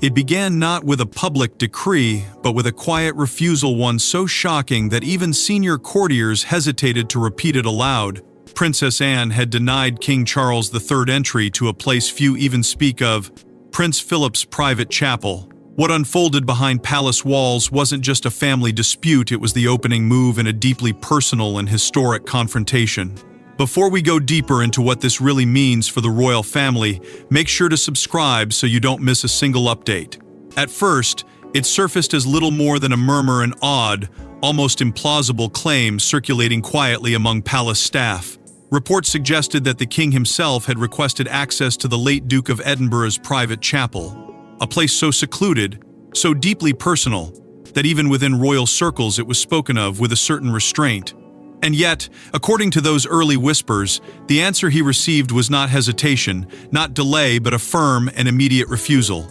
It began not with a public decree, but with a quiet refusal, one so shocking that even senior courtiers hesitated to repeat it aloud. Princess Anne had denied King Charles III entry to a place few even speak of, Prince Philip's private chapel. What unfolded behind palace walls wasn't just a family dispute, it was the opening move in a deeply personal and historic confrontation. Before we go deeper into what this really means for the royal family, make sure to subscribe so you don't miss a single update. At first, it surfaced as little more than a murmur, an odd, almost implausible claim circulating quietly among palace staff. Reports suggested that the king himself had requested access to the late Duke of Edinburgh's private chapel, a place so secluded, so deeply personal, that even within royal circles it was spoken of with a certain restraint. And yet, according to those early whispers, the answer he received was not hesitation, not delay, but a firm and immediate refusal.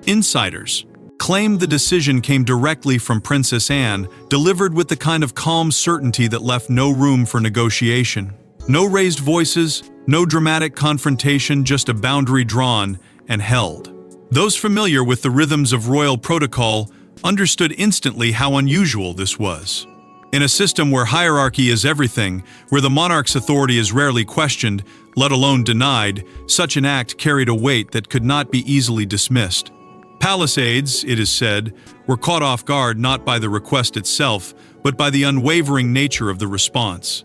Insiders claimed the decision came directly from Princess Anne, delivered with the kind of calm certainty that left no room for negotiation. No raised voices, no dramatic confrontation, just a boundary drawn and held. Those familiar with the rhythms of royal protocol understood instantly how unusual this was. In a system where hierarchy is everything, where the monarch's authority is rarely questioned, let alone denied, such an act carried a weight that could not be easily dismissed. Palace aides, it is said, were caught off guard not by the request itself, but by the unwavering nature of the response.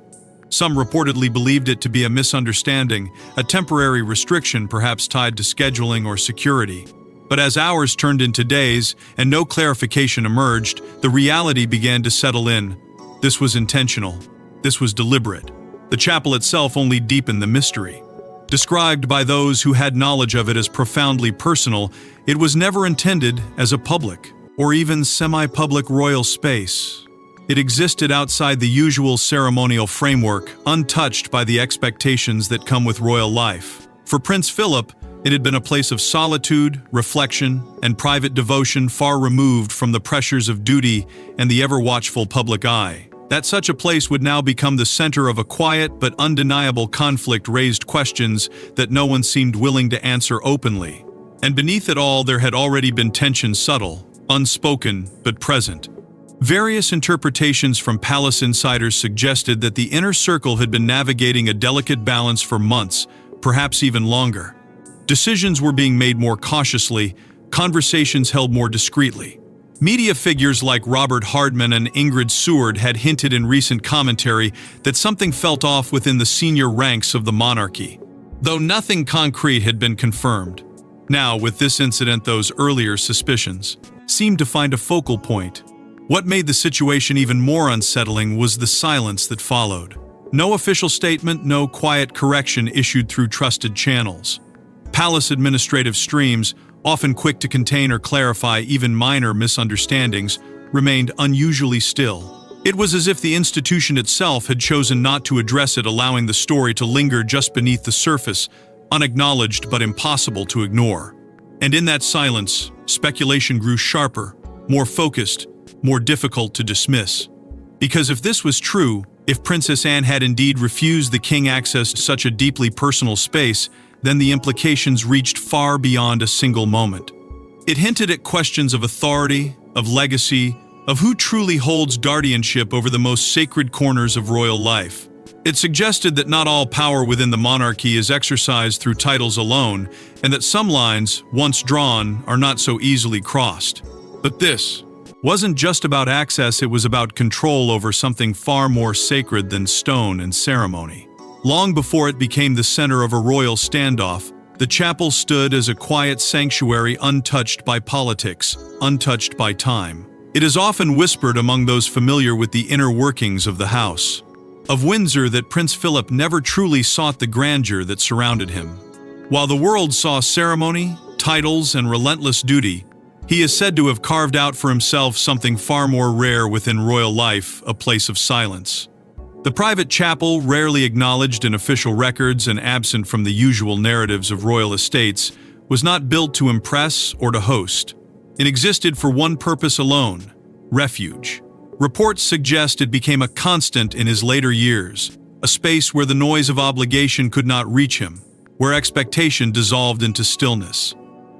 Some reportedly believed it to be a misunderstanding, a temporary restriction perhaps tied to scheduling or security. But as hours turned into days and no clarification emerged, the reality began to settle in. This was intentional. This was deliberate. The chapel itself only deepened the mystery. Described by those who had knowledge of it as profoundly personal, it was never intended as a public or even semi-public royal space. It existed outside the usual ceremonial framework, untouched by the expectations that come with royal life. For Prince Philip, it had been a place of solitude, reflection, and private devotion, far removed from the pressures of duty and the ever-watchful public eye. That such a place would now become the center of a quiet but undeniable conflict raised questions that no one seemed willing to answer openly. And beneath it all, there had already been tension, subtle, unspoken, but present. Various interpretations from palace insiders suggested that the inner circle had been navigating a delicate balance for months, perhaps even longer. Decisions were being made more cautiously, conversations held more discreetly. Media figures like Robert Hardman and Ingrid Seward had hinted in recent commentary that something felt off within the senior ranks of the monarchy, though nothing concrete had been confirmed. Now, with this incident, those earlier suspicions seemed to find a focal point. What made the situation even more unsettling was the silence that followed. No official statement, no quiet correction issued through trusted channels. Palace administrative streams, often quick to contain or clarify even minor misunderstandings, remained unusually still. It was as if the institution itself had chosen not to address it, allowing the story to linger just beneath the surface, unacknowledged but impossible to ignore. And in that silence, speculation grew sharper, more focused, more difficult to dismiss. Because if this was true, if Princess Anne had indeed refused the king access to such a deeply personal space, then the implications reached far beyond a single moment. It hinted at questions of authority, of legacy, of who truly holds guardianship over the most sacred corners of royal life. It suggested that not all power within the monarchy is exercised through titles alone, and that some lines, once drawn, are not so easily crossed. But this wasn't just about access, it was about control over something far more sacred than stone and ceremony. Long before it became the center of a royal standoff, the chapel stood as a quiet sanctuary untouched by politics, untouched by time. It is often whispered among those familiar with the inner workings of the house of Windsor that Prince Philip never truly sought the grandeur that surrounded him. While the world saw ceremony, titles, and relentless duty, he is said to have carved out for himself something far more rare within royal life, a place of silence. The private chapel, rarely acknowledged in official records and absent from the usual narratives of royal estates, was not built to impress or to host. It existed for one purpose alone: refuge. Reports suggest it became a constant in his later years, a space where the noise of obligation could not reach him, where expectation dissolved into stillness.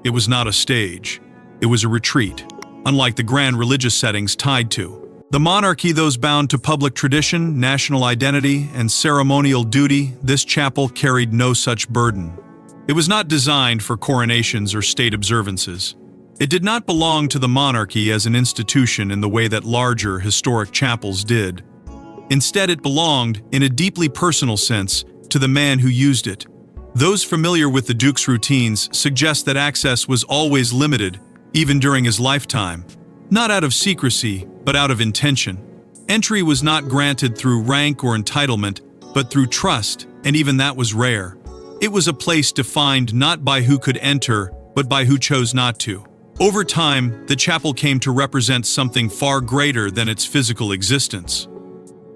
It was not a stage. It was a retreat, unlike the grand religious settings tied to the monarchy, those bound to public tradition, national identity, and ceremonial duty. This chapel carried no such burden. It was not designed for coronations or state observances. It did not belong to the monarchy as an institution in the way that larger, historic chapels did. Instead, it belonged, in a deeply personal sense, to the man who used it. Those familiar with the Duke's routines suggest that access was always limited, even during his lifetime. Not out of secrecy, but out of intention. Entry was not granted through rank or entitlement, but through trust, and even that was rare. It was a place defined not by who could enter, but by who chose not to. Over time, the chapel came to represent something far greater than its physical existence.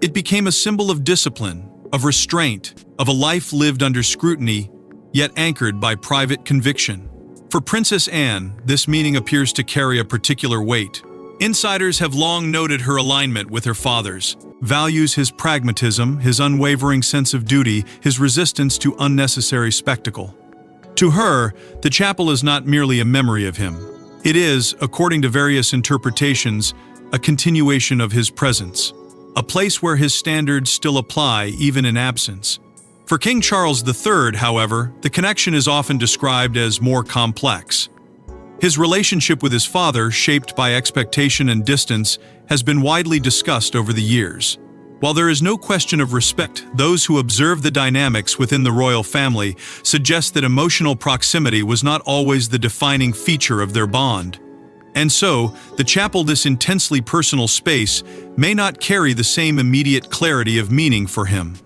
It became a symbol of discipline, of restraint, of a life lived under scrutiny, yet anchored by private conviction. For Princess Anne, this meaning appears to carry a particular weight. Insiders have long noted her alignment with her father's values, his pragmatism, his unwavering sense of duty, his resistance to unnecessary spectacle. To her, the chapel is not merely a memory of him. It is, according to various interpretations, a continuation of his presence, a place where his standards still apply even in absence. For King Charles III, however, the connection is often described as more complex. His relationship with his father, shaped by expectation and distance, has been widely discussed over the years. While there is no question of respect, those who observe the dynamics within the royal family suggest that emotional proximity was not always the defining feature of their bond. And so, the chapel, this intensely personal space, may not carry the same immediate clarity of meaning for him.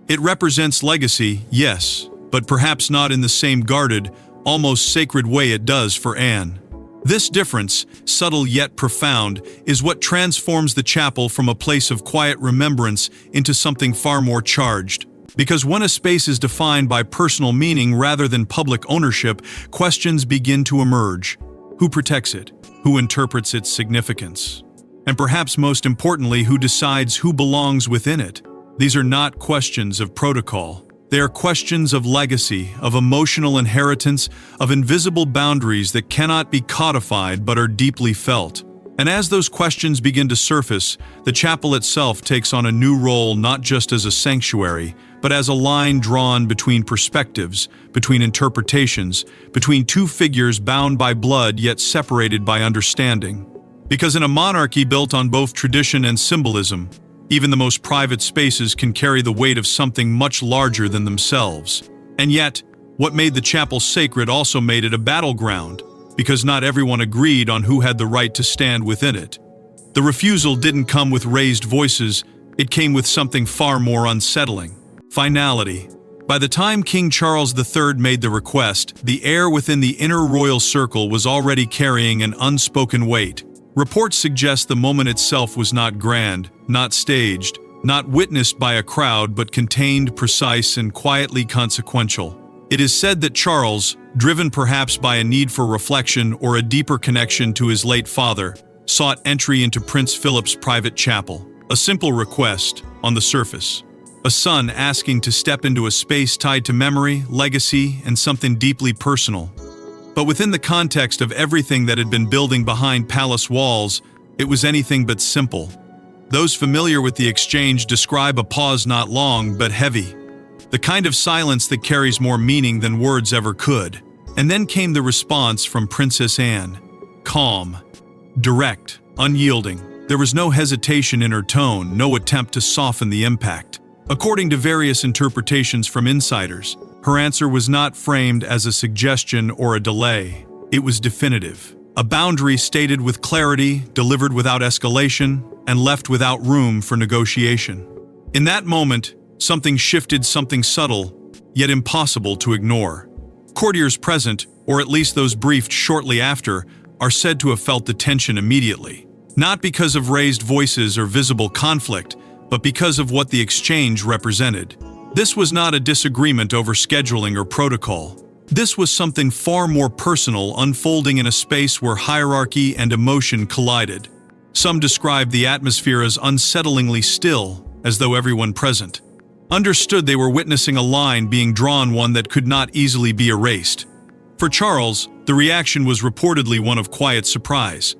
It represents legacy, yes, but perhaps not in the same guarded, almost sacred way it does for Anne. This difference, subtle yet profound, is what transforms the chapel from a place of quiet remembrance into something far more charged. Because when a space is defined by personal meaning rather than public ownership, questions begin to emerge. Who protects it? Who interprets its significance? And perhaps most importantly, who decides who belongs within it? These are not questions of protocol. They are questions of legacy, of emotional inheritance, of invisible boundaries that cannot be codified but are deeply felt. And as those questions begin to surface, the chapel itself takes on a new role, not just as a sanctuary, but as a line drawn between perspectives, between interpretations, between two figures bound by blood yet separated by understanding. Because in a monarchy built on both tradition and symbolism, even the most private spaces can carry the weight of something much larger than themselves. And yet, what made the chapel sacred also made it a battleground, because not everyone agreed on who had the right to stand within it. The refusal didn't come with raised voices, it came with something far more unsettling: finality. By the time King Charles III made the request, the air within the inner royal circle was already carrying an unspoken weight. Reports suggest the moment itself was not grand, not staged, not witnessed by a crowd, but contained, precise, and quietly consequential. It is said that Charles, driven perhaps by a need for reflection or a deeper connection to his late father, sought entry into Prince Philip's private chapel. A simple request, on the surface. A son asking to step into a space tied to memory, legacy, and something deeply personal. But within the context of everything that had been building behind palace walls, it was anything but simple. Those familiar with the exchange describe a pause not long, but heavy. The kind of silence that carries more meaning than words ever could. And then came the response from Princess Anne. Calm, direct, unyielding. There was no hesitation in her tone, no attempt to soften the impact. According to various interpretations from insiders, her answer was not framed as a suggestion or a delay. It was definitive. A boundary stated with clarity, delivered without escalation, and left without room for negotiation. In that moment, something shifted, something subtle, yet impossible to ignore. Courtiers present, or at least those briefed shortly after, are said to have felt the tension immediately. Not because of raised voices or visible conflict, but because of what the exchange represented. This was not a disagreement over scheduling or protocol. This was something far more personal, unfolding in a space where hierarchy and emotion collided. Some described the atmosphere as unsettlingly still, as though everyone present understood they were witnessing a line being drawn, one that could not easily be erased. For Charles, the reaction was reportedly one of quiet surprise.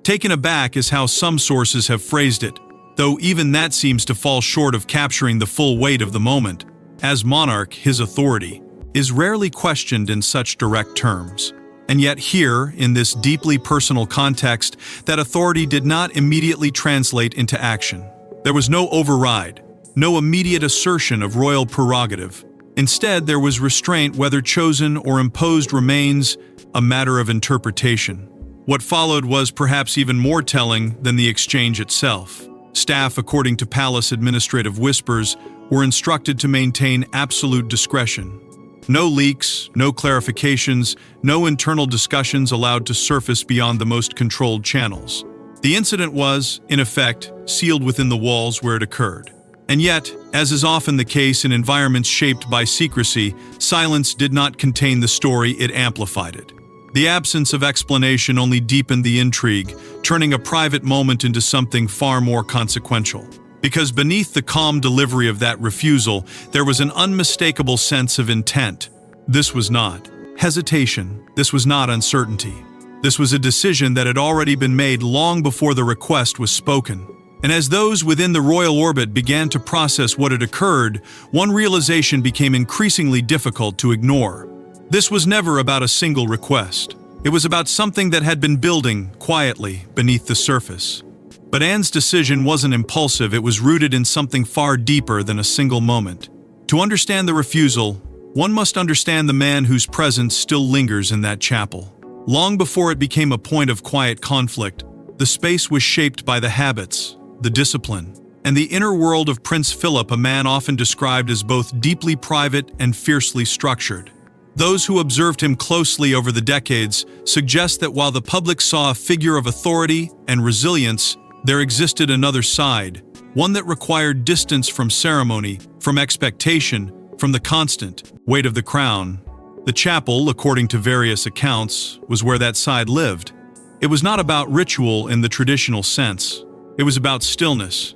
Taken aback is how some sources have phrased it, though even that seems to fall short of capturing the full weight of the moment. As monarch, his authority is rarely questioned in such direct terms. And yet here, in this deeply personal context, that authority did not immediately translate into action. There was no override, no immediate assertion of royal prerogative. Instead, there was restraint, whether chosen or imposed remains a matter of interpretation. What followed was perhaps even more telling than the exchange itself. Staff, according to palace administrative whispers, were instructed to maintain absolute discretion. No leaks, no clarifications, no internal discussions allowed to surface beyond the most controlled channels. The incident was, in effect, sealed within the walls where it occurred. And yet, as is often the case in environments shaped by secrecy, silence did not contain the story, it amplified it. The absence of explanation only deepened the intrigue, turning a private moment into something far more consequential. Because beneath the calm delivery of that refusal, there was an unmistakable sense of intent. This was not hesitation. This was not uncertainty. This was a decision that had already been made long before the request was spoken. And as those within the royal orbit began to process what had occurred, one realization became increasingly difficult to ignore. This was never about a single request. It was about something that had been building quietly beneath the surface. But Anne's decision wasn't impulsive, it was rooted in something far deeper than a single moment. To understand the refusal, one must understand the man whose presence still lingers in that chapel. Long before it became a point of quiet conflict, the space was shaped by the habits, the discipline, and the inner world of Prince Philip, a man often described as both deeply private and fiercely structured. Those who observed him closely over the decades suggest that while the public saw a figure of authority and resilience, there existed another side, one that required distance from ceremony, from expectation, from the constant weight of the crown. The chapel, according to various accounts, was where that side lived. It was not about ritual in the traditional sense. It was about stillness,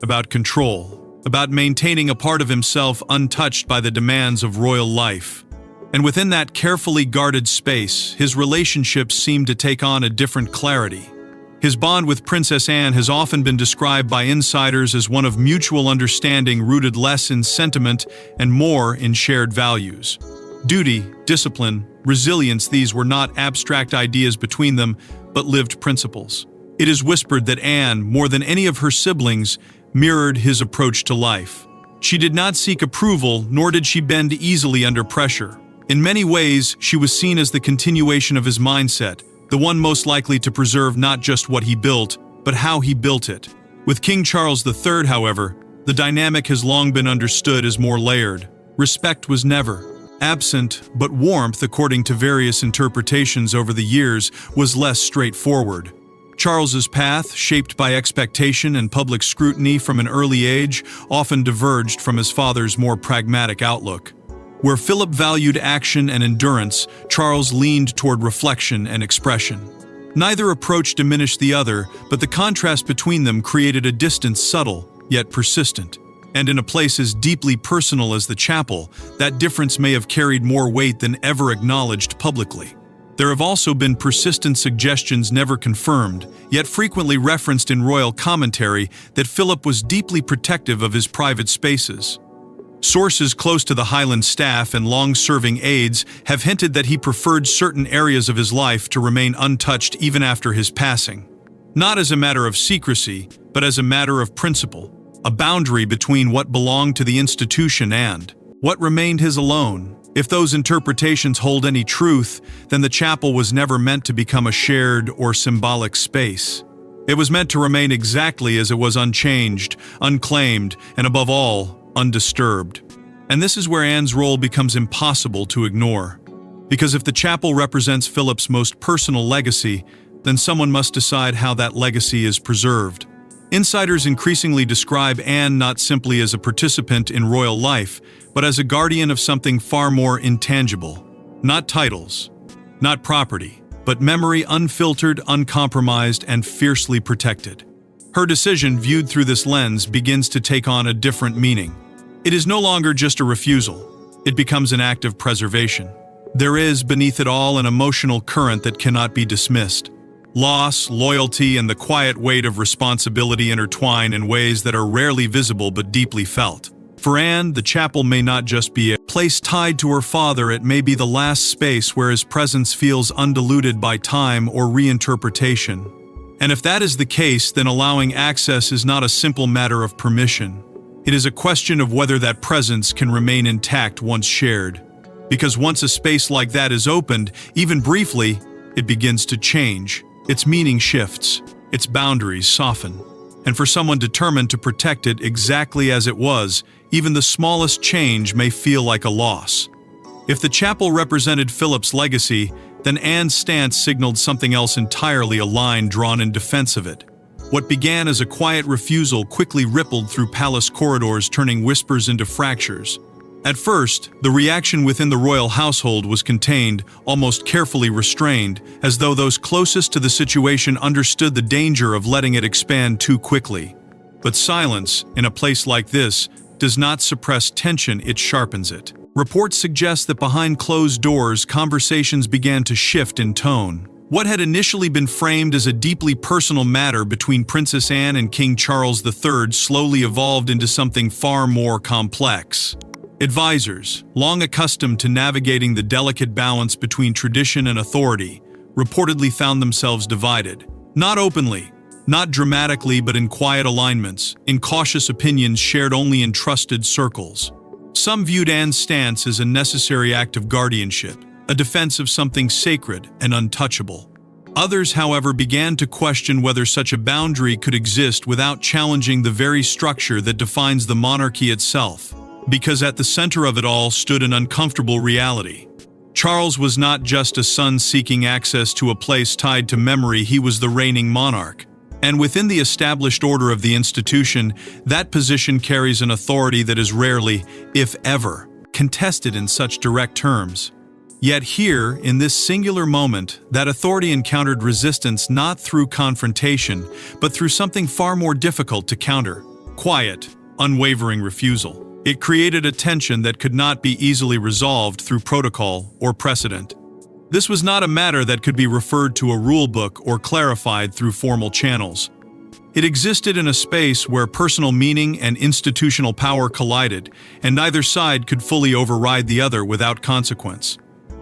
about control, about maintaining a part of himself untouched by the demands of royal life. And within that carefully guarded space, his relationships seemed to take on a different clarity. His bond with Princess Anne has often been described by insiders as one of mutual understanding rooted less in sentiment and more in shared values. Duty, discipline, resilience, these were not abstract ideas between them, but lived principles. It is whispered that Anne, more than any of her siblings, mirrored his approach to life. She did not seek approval, nor did she bend easily under pressure. In many ways, she was seen as the continuation of his mindset, the one most likely to preserve not just what he built, but how he built it. With King Charles III, however, the dynamic has long been understood as more layered. Respect was never absent, but warmth, according to various interpretations over the years, was less straightforward. Charles's path, shaped by expectation and public scrutiny from an early age, often diverged from his father's more pragmatic outlook. Where Philip valued action and endurance, Charles leaned toward reflection and expression. Neither approach diminished the other, but the contrast between them created a distance subtle, yet persistent. And in a place as deeply personal as the chapel, that difference may have carried more weight than ever acknowledged publicly. There have also been persistent suggestions never confirmed, yet frequently referenced in royal commentary, that Philip was deeply protective of his private spaces. Sources close to the Highland staff and long-serving aides have hinted that he preferred certain areas of his life to remain untouched even after his passing. Not as a matter of secrecy, but as a matter of principle, a boundary between what belonged to the institution and what remained his alone. If those interpretations hold any truth, then the chapel was never meant to become a shared or symbolic space. It was meant to remain exactly as it was, unchanged, unclaimed, and above all, undisturbed. And this is where Anne's role becomes impossible to ignore. Because if the chapel represents Philip's most personal legacy, then someone must decide how that legacy is preserved. Insiders increasingly describe Anne not simply as a participant in royal life, but as a guardian of something far more intangible. Not titles, not property, but memory, unfiltered, uncompromised, and fiercely protected. Her decision, viewed through this lens, begins to take on a different meaning. It is no longer just a refusal. It becomes an act of preservation. There is, beneath it all, an emotional current that cannot be dismissed. Loss, loyalty, and the quiet weight of responsibility intertwine in ways that are rarely visible but deeply felt. For Anne, the chapel may not just be a place tied to her father, it may be the last space where his presence feels undiluted by time or reinterpretation. And if that is the case, then allowing access is not a simple matter of permission. It is a question of whether that presence can remain intact once shared. Because once a space like that is opened, even briefly, it begins to change. Its meaning shifts, its boundaries soften. And for someone determined to protect it exactly as it was, even the smallest change may feel like a loss. If the chapel represented Philip's legacy, then Anne's stance signaled something else entirely, a line drawn in defense of it. What began as a quiet refusal quickly rippled through palace corridors, turning whispers into fractures. At first, the reaction within the royal household was contained, almost carefully restrained, as though those closest to the situation understood the danger of letting it expand too quickly. But silence, in a place like this, does not suppress tension, it sharpens it. Reports suggest that behind closed doors, conversations began to shift in tone. What had initially been framed as a deeply personal matter between Princess Anne and King Charles III slowly evolved into something far more complex. Advisors, long accustomed to navigating the delicate balance between tradition and authority, reportedly found themselves divided. Not openly, not dramatically, but in quiet alignments, in cautious opinions shared only in trusted circles. Some viewed Anne's stance as a necessary act of guardianship, a defense of something sacred and untouchable. Others, however, began to question whether such a boundary could exist without challenging the very structure that defines the monarchy itself. Because at the center of it all stood an uncomfortable reality. Charles was not just a son seeking access to a place tied to memory, he was the reigning monarch. And within the established order of the institution, that position carries an authority that is rarely, if ever, contested in such direct terms. Yet here, in this singular moment, that authority encountered resistance not through confrontation, but through something far more difficult to counter: quiet, unwavering refusal. It created a tension that could not be easily resolved through protocol or precedent. This was not a matter that could be referred to a rulebook or clarified through formal channels. It existed in a space where personal meaning and institutional power collided, and neither side could fully override the other without consequence.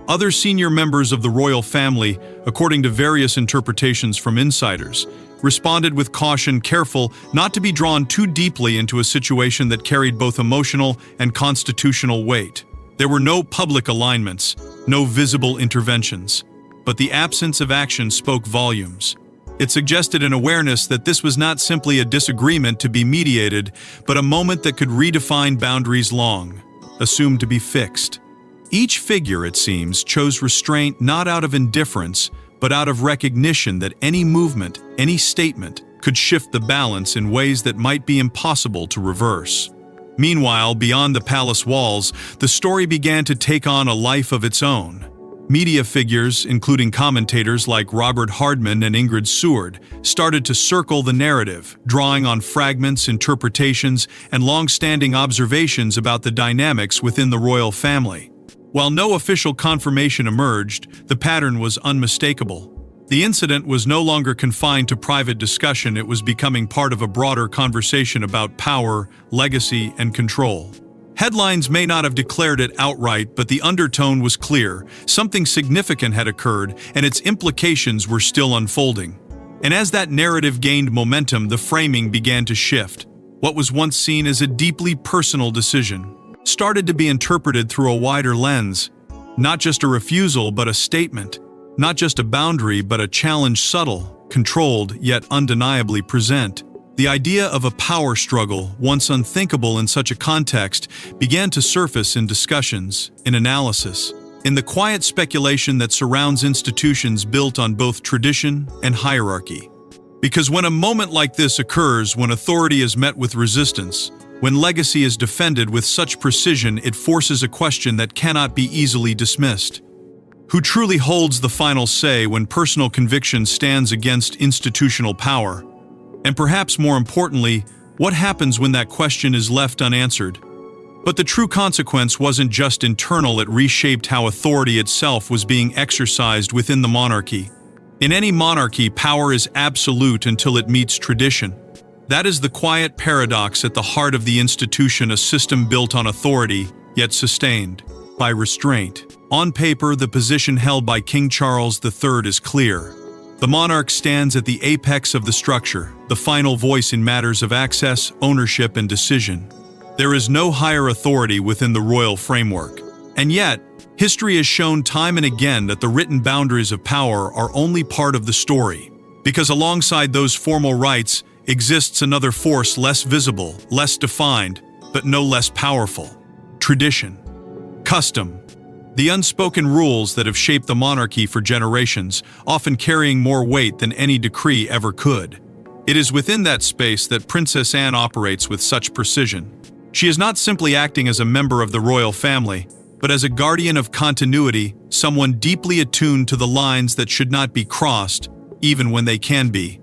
Other senior members of the royal family, according to various interpretations from insiders, responded with caution, careful not to be drawn too deeply into a situation that carried both emotional and constitutional weight. There were no public alignments, no visible interventions, but the absence of action spoke volumes. It suggested an awareness that this was not simply a disagreement to be mediated, but a moment that could redefine boundaries long assumed to be fixed. Each figure, it seems, chose restraint not out of indifference, but out of recognition that any movement, any statement, could shift the balance in ways that might be impossible to reverse. Meanwhile, beyond the palace walls, the story began to take on a life of its own. Media figures, including commentators like Robert Hardman and Ingrid Seward, started to circle the narrative, drawing on fragments, interpretations, and long-standing observations about the dynamics within the royal family. While no official confirmation emerged, the pattern was unmistakable. The incident was no longer confined to private discussion, it was becoming part of a broader conversation about power, legacy, and control. Headlines may not have declared it outright, but the undertone was clear. Something significant had occurred, and its implications were still unfolding. And as that narrative gained momentum, the framing began to shift. What was once seen as a deeply personal decision started to be interpreted through a wider lens. Not just a refusal, but a statement. Not just a boundary, but a challenge, subtle, controlled, yet undeniably present. The idea of a power struggle, once unthinkable in such a context, began to surface in discussions, in analysis, in the quiet speculation that surrounds institutions built on both tradition and hierarchy. Because when a moment like this occurs, when authority is met with resistance, when legacy is defended with such precision, it forces a question that cannot be easily dismissed. Who truly holds the final say when personal conviction stands against institutional power? And perhaps more importantly, what happens when that question is left unanswered? But the true consequence wasn't just internal, it reshaped how authority itself was being exercised within the monarchy. In any monarchy, power is absolute until it meets tradition. That is the quiet paradox at the heart of the institution, a system built on authority, yet sustained by restraint. On paper, the position held by King Charles III is clear. The monarch stands at the apex of the structure, the final voice in matters of access, ownership, and decision. There is no higher authority within the royal framework. And yet, history has shown time and again that the written boundaries of power are only part of the story. Because alongside those formal rights exists another force less visible, less defined, but no less powerful. Tradition. Custom. The unspoken rules that have shaped the monarchy for generations, often carrying more weight than any decree ever could. It is within that space that Princess Anne operates with such precision. She is not simply acting as a member of the royal family, but as a guardian of continuity, someone deeply attuned to the lines that should not be crossed, even when they can be.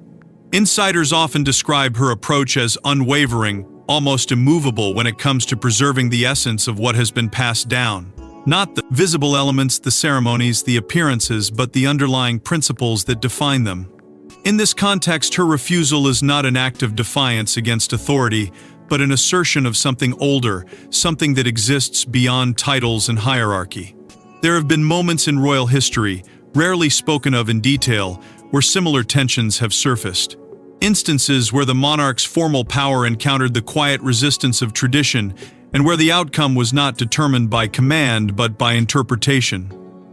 Insiders often describe her approach as unwavering, almost immovable when it comes to preserving the essence of what has been passed down. Not the visible elements, the ceremonies, the appearances, but the underlying principles that define them. In this context, her refusal is not an act of defiance against authority, but an assertion of something older, something that exists beyond titles and hierarchy. There have been moments in royal history, rarely spoken of in detail, where similar tensions have surfaced. Instances where the monarch's formal power encountered the quiet resistance of tradition, and where the outcome was not determined by command but by interpretation.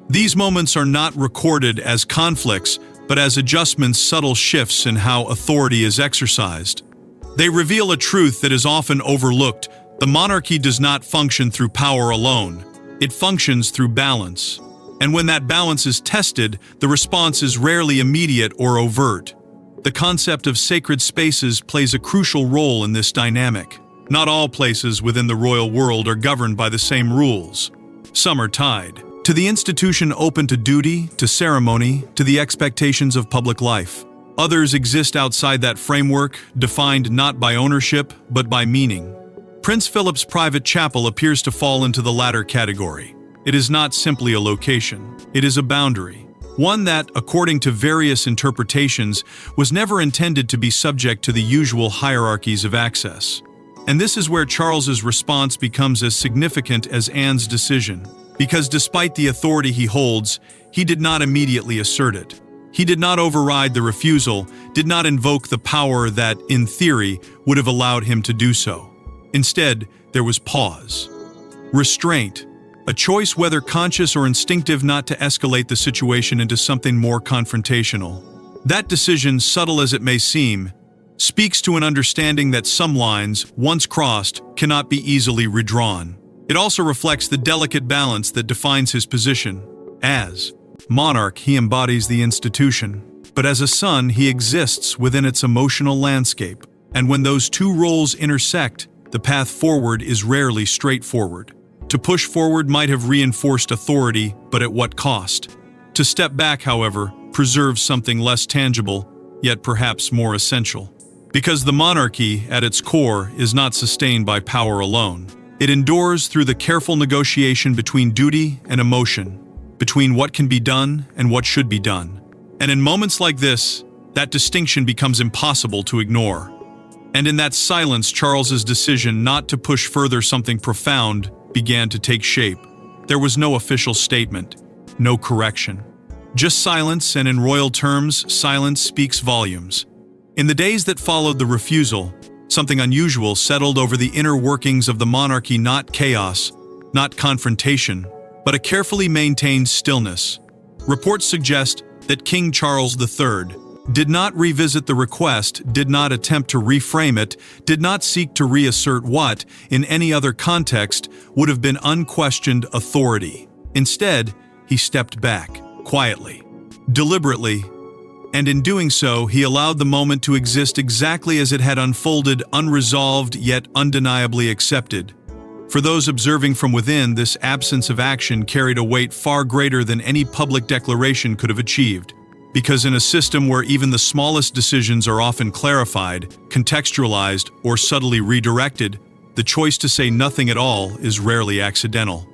These moments are not recorded as conflicts, but as adjustments, subtle shifts in how authority is exercised. They reveal a truth that is often overlooked. The monarchy does not function through power alone. It functions through balance. And when that balance is tested, the response is rarely immediate or overt. The concept of sacred spaces plays a crucial role in this dynamic. Not all places within the royal world are governed by the same rules. Some are tied to the institution, open to duty, to ceremony, to the expectations of public life. Others exist outside that framework, defined not by ownership, but by meaning. Prince Philip's private chapel appears to fall into the latter category. It is not simply a location, it is a boundary. One that, according to various interpretations, was never intended to be subject to the usual hierarchies of access. And this is where Charles's response becomes as significant as Anne's decision. Because despite the authority he holds, he did not immediately assert it. He did not override the refusal, did not invoke the power that, in theory, would have allowed him to do so. Instead, there was pause. Restraint, a choice whether conscious or instinctive not to escalate the situation into something more confrontational. That decision, subtle as it may seem, speaks to an understanding that some lines, once crossed, cannot be easily redrawn. It also reflects the delicate balance that defines his position. As monarch, he embodies the institution, but as a son, he exists within its emotional landscape. And when those two roles intersect, the path forward is rarely straightforward. To push forward might have reinforced authority, but at what cost? To step back, however, preserves something less tangible, yet perhaps more essential. Because the monarchy, at its core, is not sustained by power alone. It endures through the careful negotiation between duty and emotion, between what can be done and what should be done. And in moments like this, that distinction becomes impossible to ignore. And in that silence, Charles's decision not to push further something profound began to take shape. There was no official statement, no correction. Just silence, and in royal terms, silence speaks volumes. In the days that followed the refusal, something unusual settled over the inner workings of the monarchy, not chaos, not confrontation, but a carefully maintained stillness. Reports suggest that King Charles III did not revisit the request, did not attempt to reframe it, did not seek to reassert what, in any other context, would have been unquestioned authority. Instead, he stepped back, quietly, deliberately, and in doing so, he allowed the moment to exist exactly as it had unfolded, unresolved yet undeniably accepted. For those observing from within, this absence of action carried a weight far greater than any public declaration could have achieved. Because in a system where even the smallest decisions are often clarified, contextualized, or subtly redirected, the choice to say nothing at all is rarely accidental.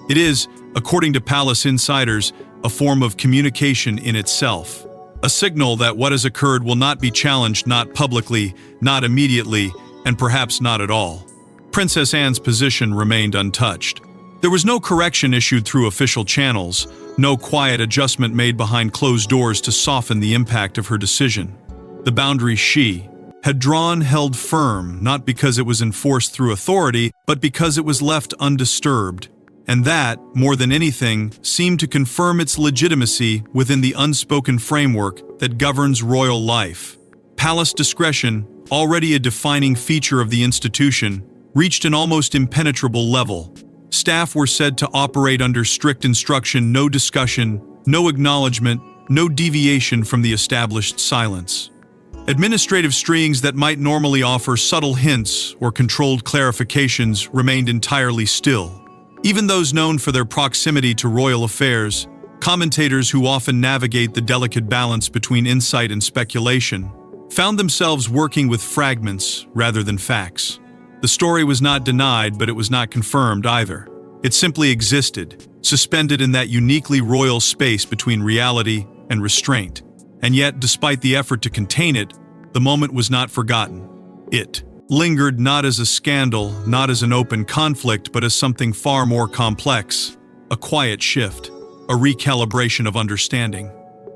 It is, according to palace insiders, a form of communication in itself. A signal that what has occurred will not be challenged, not publicly, not immediately, and perhaps not at all. Princess Anne's position remained untouched. There was no correction issued through official channels, no quiet adjustment made behind closed doors to soften the impact of her decision. The boundary she had drawn held firm, not because it was enforced through authority, but because it was left undisturbed. And that, more than anything, seemed to confirm its legitimacy within the unspoken framework that governs royal life. Palace discretion, already a defining feature of the institution, reached an almost impenetrable level. Staff were said to operate under strict instruction, no discussion, no acknowledgement, no deviation from the established silence. Administrative strings that might normally offer subtle hints or controlled clarifications remained entirely still. Even those known for their proximity to royal affairs, commentators who often navigate the delicate balance between insight and speculation, found themselves working with fragments rather than facts. The story was not denied, but it was not confirmed either. It simply existed, suspended in that uniquely royal space between reality and restraint. And yet, despite the effort to contain it, the moment was not forgotten. It lingered not as a scandal, not as an open conflict, but as something far more complex, a quiet shift, a recalibration of understanding.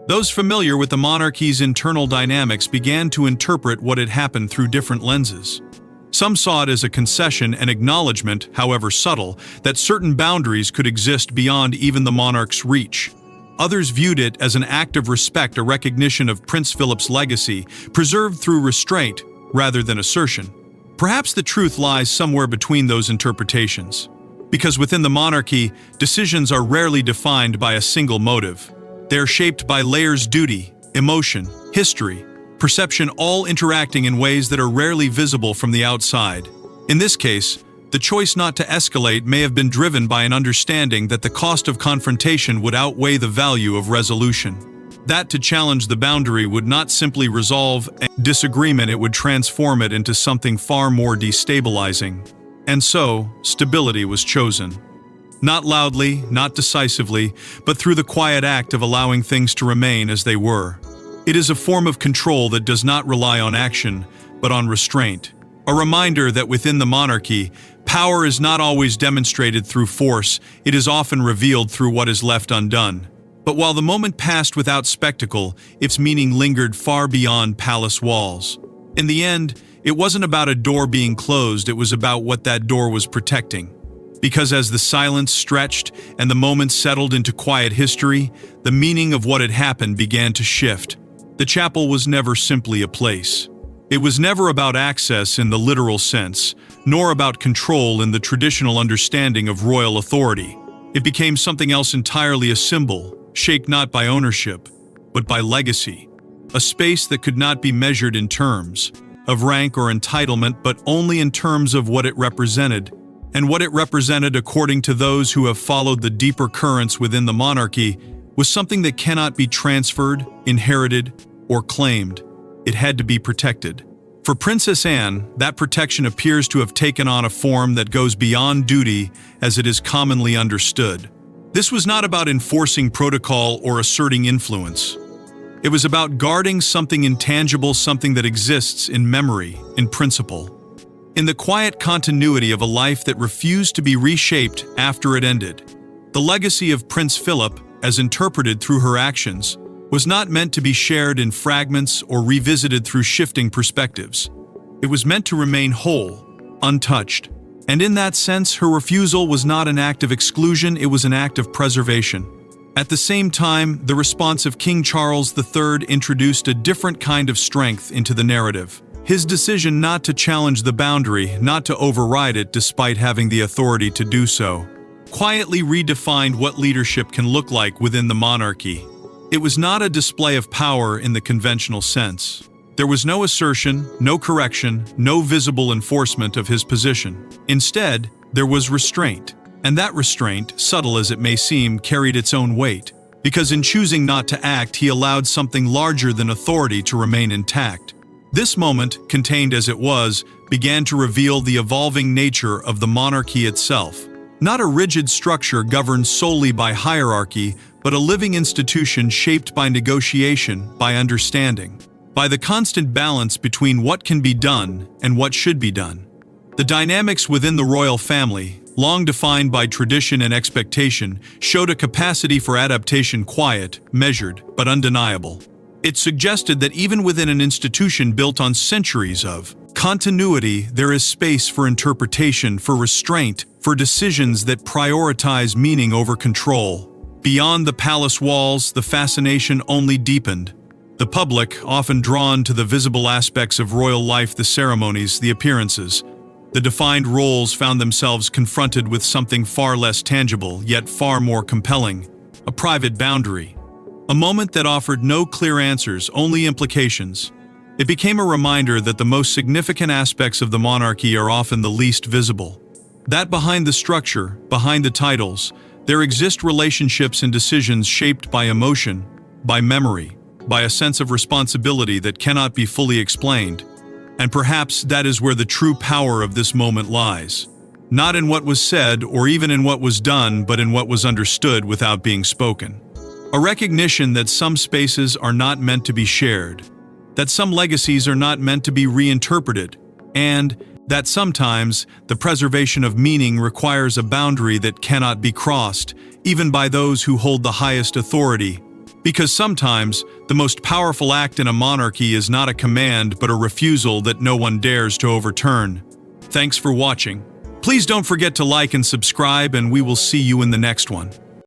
Those familiar with the monarchy's internal dynamics began to interpret what had happened through different lenses. Some saw it as a concession and acknowledgement, however subtle, that certain boundaries could exist beyond even the monarch's reach. Others viewed it as an act of respect, a recognition of Prince Philip's legacy, preserved through restraint rather than assertion. Perhaps the truth lies somewhere between those interpretations. Because within the monarchy, decisions are rarely defined by a single motive. They are shaped by layers: duty, emotion, history, perception, all interacting in ways that are rarely visible from the outside. In this case, the choice not to escalate may have been driven by an understanding that the cost of confrontation would outweigh the value of resolution. That to challenge the boundary would not simply resolve a disagreement, it would transform it into something far more destabilizing. And so, stability was chosen. Not loudly, not decisively, but through the quiet act of allowing things to remain as they were. It is a form of control that does not rely on action, but on restraint. A reminder that within the monarchy, power is not always demonstrated through force, it is often revealed through what is left undone. But while the moment passed without spectacle, its meaning lingered far beyond palace walls. In the end, it wasn't about a door being closed, it was about what that door was protecting. Because as the silence stretched and the moments settled into quiet history, the meaning of what had happened began to shift. The chapel was never simply a place. It was never about access in the literal sense, nor about control in the traditional understanding of royal authority. It became something else entirely: a symbol, shaped not by ownership, but by legacy. A space that could not be measured in terms of rank or entitlement, but only in terms of what it represented. And what it represented, according to those who have followed the deeper currents within the monarchy, was something that cannot be transferred, inherited, or claimed. It had to be protected. For Princess Anne, that protection appears to have taken on a form that goes beyond duty as it is commonly understood. This was not about enforcing protocol or asserting influence. It was about guarding something intangible, something that exists in memory, in principle. In the quiet continuity of a life that refused to be reshaped after it ended. The legacy of Prince Philip, as interpreted through her actions, was not meant to be shared in fragments or revisited through shifting perspectives. It was meant to remain whole, untouched. And in that sense, her refusal was not an act of exclusion, it was an act of preservation. At the same time, the response of King Charles III introduced a different kind of strength into the narrative. His decision not to challenge the boundary, not to override it despite having the authority to do so, quietly redefined what leadership can look like within the monarchy. It was not a display of power in the conventional sense. There was no assertion, no correction, no visible enforcement of his position. Instead, there was restraint. And that restraint, subtle as it may seem, carried its own weight. Because in choosing not to act, he allowed something larger than authority to remain intact. This moment, contained as it was, began to reveal the evolving nature of the monarchy itself. Not a rigid structure governed solely by hierarchy, but a living institution shaped by negotiation, by understanding, by the constant balance between what can be done and what should be done. The dynamics within the royal family, long defined by tradition and expectation, showed a capacity for adaptation quiet, measured, but undeniable. It suggested that even within an institution built on centuries of continuity, there is space for interpretation, for restraint, for decisions that prioritize meaning over control. Beyond the palace walls, the fascination only deepened. The public, often drawn to the visible aspects of royal life, the ceremonies, the appearances, the defined roles, found themselves confronted with something far less tangible, yet far more compelling: a private boundary. A moment that offered no clear answers, only implications. It became a reminder that the most significant aspects of the monarchy are often the least visible. That behind the structure, behind the titles, there exist relationships and decisions shaped by emotion, by memory, by a sense of responsibility that cannot be fully explained. And perhaps that is where the true power of this moment lies. Not in what was said or even in what was done, but in what was understood without being spoken. A recognition that some spaces are not meant to be shared, that some legacies are not meant to be reinterpreted, and that sometimes the preservation of meaning requires a boundary that cannot be crossed, even by those who hold the highest authority. Because sometimes the most powerful act in a monarchy is not a command but a refusal that no one dares to overturn. Thanks for watching. Please don't forget to like and subscribe, and we will see you in the next one.